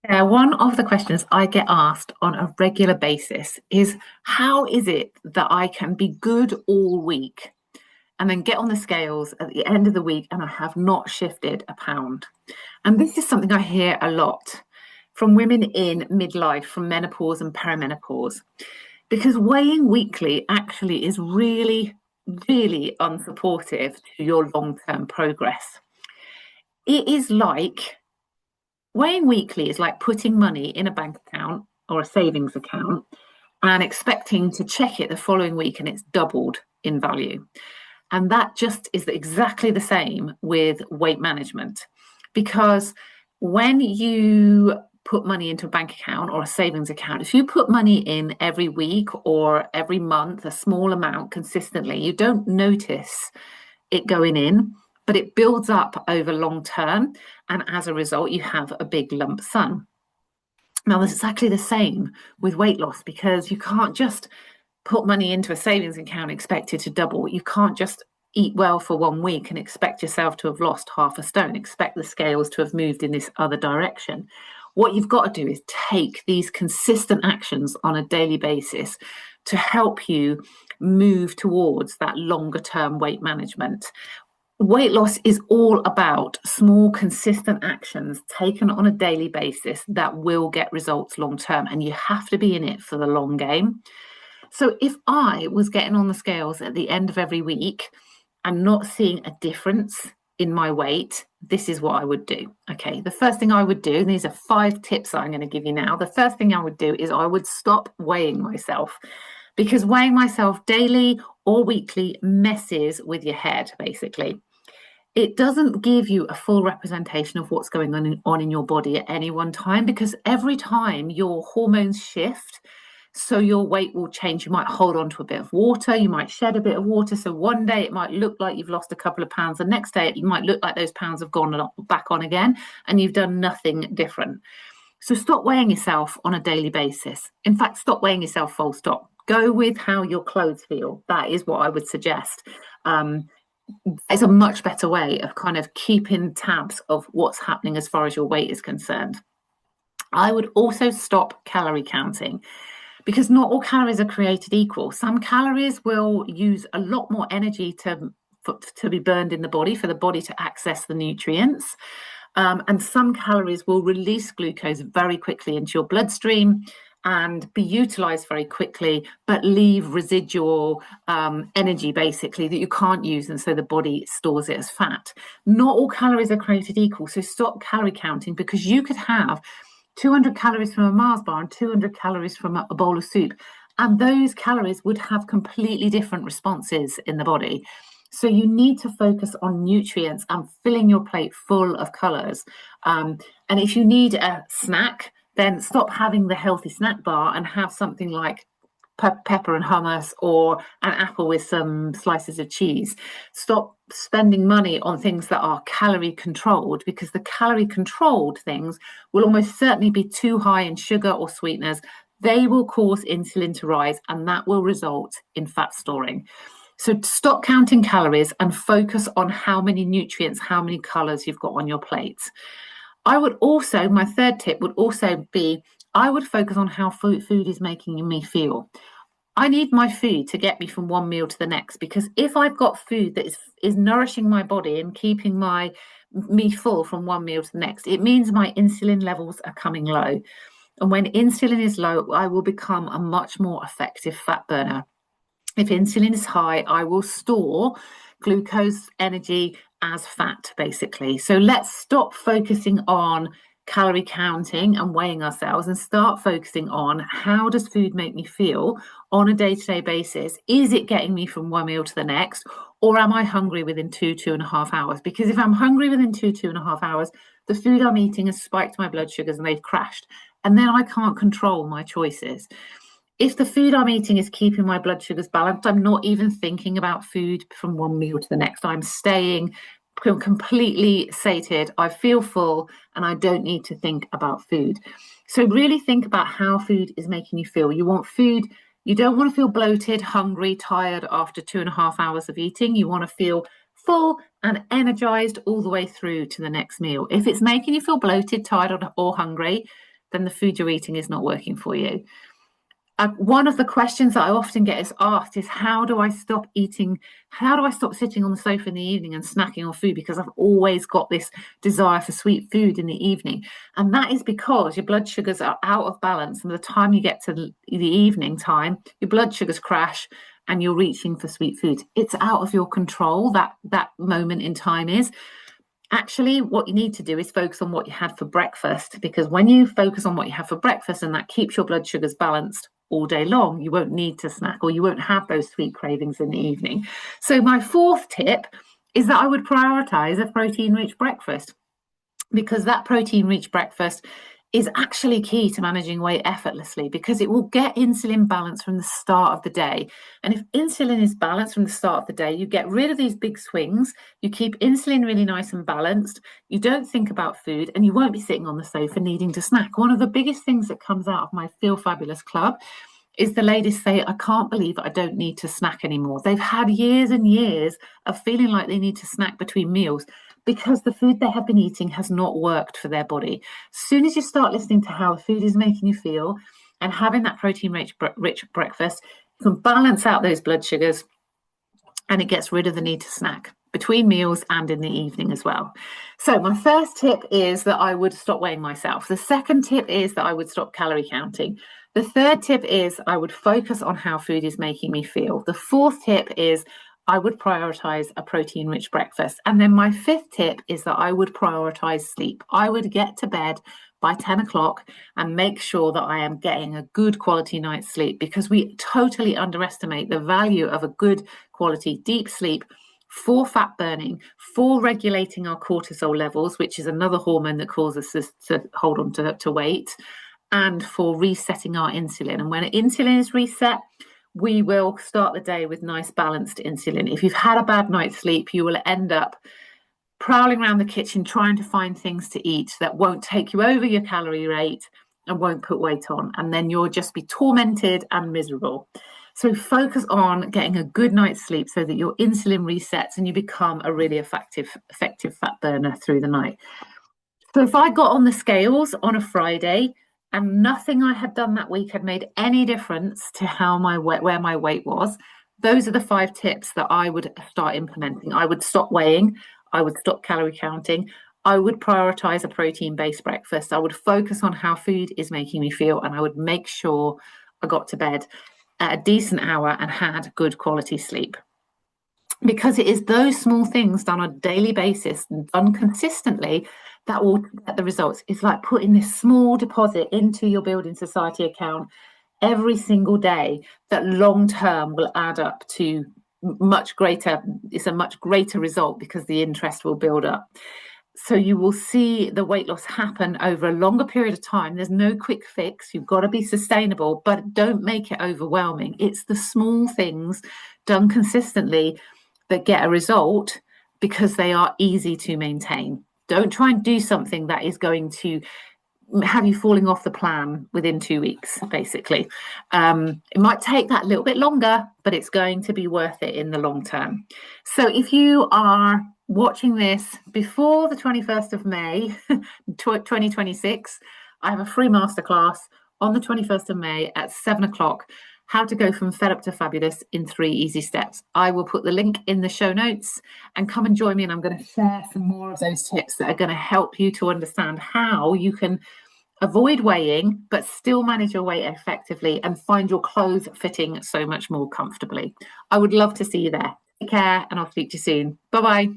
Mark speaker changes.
Speaker 1: One of the questions I get asked on a regular basis is how is it that I can be good all week and then get on the scales at the end of the week and I have not shifted a pound? And this is something I hear a lot from women in midlife, from menopause and perimenopause, because weighing weekly actually is really, really unsupportive to your long term progress. It is like Weighing weekly is like putting money in a bank account or a savings account and expecting to check it the following week and it's doubled in value. And that just is exactly the same with weight management. Because when you put money into a bank account or a savings account, if you put money in every week or every month, a small amount consistently, you don't notice it going in, but it builds up over long term. And as a result, you have a big lump sum. Now, it's exactly the same with weight loss because you can't just put money into a savings account and expect it to double. You can't just eat well for 1 week and expect yourself to have lost half a stone, expect the scales to have moved in this other direction. What you've got to do is take these consistent actions on a daily basis to help you move towards that longer term weight management. Weight loss is all about small, consistent actions taken on a daily basis that will get results long term, and you have to be in it for the long game. So, if I was getting on the scales at the end of every week and not seeing a difference in my weight, this is what I would do. Okay, the first thing I would do, and these are 5 tips I'm going to give you now. The first thing I would do is I would stop weighing myself, because weighing myself daily or weekly messes with your head, basically. It doesn't give you a full representation of what's going on in your body at any one time, because every time your hormones shift, so your weight will change. You might hold on to a bit of water, you might shed a bit of water. So one day it might look like you've lost a couple of pounds. The next day it might look like those pounds have gone back on again and you've done nothing different. So stop weighing yourself on a daily basis. In fact, stop weighing yourself full stop. Go with how your clothes feel. That is what I would suggest. It's a much better way of kind of keeping tabs of what's happening as far as your weight is concerned. I would also stop calorie counting, because not all calories are created equal. Some calories will use a lot more energy to be burned in the body for the body to access the nutrients. And some calories will release glucose very quickly into your bloodstream and be utilized very quickly, but leave residual energy basically that you can't use. And so the body stores it as fat. Not all calories are created equal. So stop calorie counting, because you could have 200 calories from a Mars bar and 200 calories from a bowl of soup. And those calories would have completely different responses in the body. So you need to focus on nutrients and filling your plate full of colors. And if you need a snack, then stop having the healthy snack bar and have something like pepper and hummus or an apple with some slices of cheese. Stop spending money on things that are calorie controlled, because the calorie controlled things will almost certainly be too high in sugar or sweeteners. They will cause insulin to rise, and that will result in fat storing. So stop counting calories and focus on how many nutrients, how many colors you've got on your plate. My third tip would also be, I would focus on how food is making me feel. I need my food to get me from one meal to the next, because if I've got food that is nourishing my body and keeping me full from one meal to the next, it means my insulin levels are coming low. And when insulin is low, I will become a much more effective fat burner. If insulin is high, I will store glucose energy as fat, basically. So let's stop focusing on calorie counting and weighing ourselves and start focusing on, how does food make me feel on a day-to-day basis? Is it getting me from one meal to the next, or am I hungry within 2.5 hours? Because if I'm hungry within 2.5 hours, the food I'm eating has spiked my blood sugars and they've crashed, and then I can't control my choices. If the food I'm eating is keeping my blood sugars balanced, I'm not even thinking about food from one meal to the next. I'm staying completely sated. I feel full and I don't need to think about food. So really think about how food is making you feel. You want food, you don't want to feel bloated, hungry, tired after 2.5 hours of eating. You want to feel full and energized all the way through to the next meal. If it's making you feel bloated, tired, or hungry, then the food you're eating is not working for you. One of the questions that I often get asked is, how do I stop eating? How do I stop sitting on the sofa in the evening and snacking on food? Because I've always got this desire for sweet food in the evening. And that is because your blood sugars are out of balance. And by the time you get to the evening time, your blood sugars crash and you're reaching for sweet food. It's out of your control, that moment in time is. Actually, what you need to do is focus on what you had for breakfast, because when you focus on what you have for breakfast, and that keeps your blood sugars balanced all day long, you won't need to snack, or you won't have those sweet cravings in the evening. So my fourth tip is that I would prioritize a protein-rich breakfast, because that protein-rich breakfast is actually key to managing weight effortlessly, because it will get insulin balance from the start of the day. And if insulin is balanced from the start of the day, you get rid of these big swings, you keep insulin really nice and balanced, you don't think about food, and you won't be sitting on the sofa needing to snack. One of the biggest things that comes out of my Feel Fabulous Club is the ladies say, I can't believe I don't need to snack anymore. They've had years and years of feeling like they need to snack between meals because the food they have been eating has not worked for their body. As soon as you start listening to how the food is making you feel and having that protein-rich breakfast, you can balance out those blood sugars, and it gets rid of the need to snack between meals and in the evening as well. So my first tip is that I would stop weighing myself. The second tip is that I would stop calorie counting. The third tip is I would focus on how food is making me feel. The fourth tip is I would prioritize a protein-rich breakfast. And then my fifth tip is that I would prioritize sleep. I would get to bed by 10 o'clock and make sure that I am getting a good quality night's sleep, because we totally underestimate the value of a good quality deep sleep for fat burning, for regulating our cortisol levels, which is another hormone that causes us to hold on to weight, and for resetting our insulin. And when insulin is reset, we will start the day with nice balanced insulin. If you've had a bad night's sleep, you will end up prowling around the kitchen trying to find things to eat that won't take you over your calorie rate and won't put weight on. And then you'll just be tormented and miserable. So focus on getting a good night's sleep so that your insulin resets and you become a really effective fat burner through the night. So if I got on the scales on a Friday and nothing I had done that week had made any difference to where my weight was, those are the 5 tips that I would start implementing. I would stop weighing. I would stop calorie counting. I would prioritize a protein-based breakfast. I would focus on how food is making me feel, and I would make sure I got to bed at a decent hour and had good quality sleep. Because it is those small things done on a daily basis and done consistently that will get the results. It's like putting this small deposit into your Building Society account every single day that long term will add up to much greater. It's a much greater result because the interest will build up. So you will see the weight loss happen over a longer period of time. There's no quick fix. You've got to be sustainable, but don't make it overwhelming. It's the small things done consistently that get a result because they are easy to maintain. Don't try and do something that is going to have you falling off the plan within 2 weeks, basically. It might take that little bit longer, but it's going to be worth it in the long term. So if you are watching this before the 21st of May, 2026, I have a free masterclass on the 21st of May at 7 o'clock. How to go from fed up to fabulous in 3 easy steps. I will put the link in the show notes and come and join me, and I'm going to share some more of those tips that are going to help you to understand how you can avoid weighing but still manage your weight effectively and find your clothes fitting so much more comfortably. I would love to see you there. Take care, and I'll speak to you soon. Bye-bye.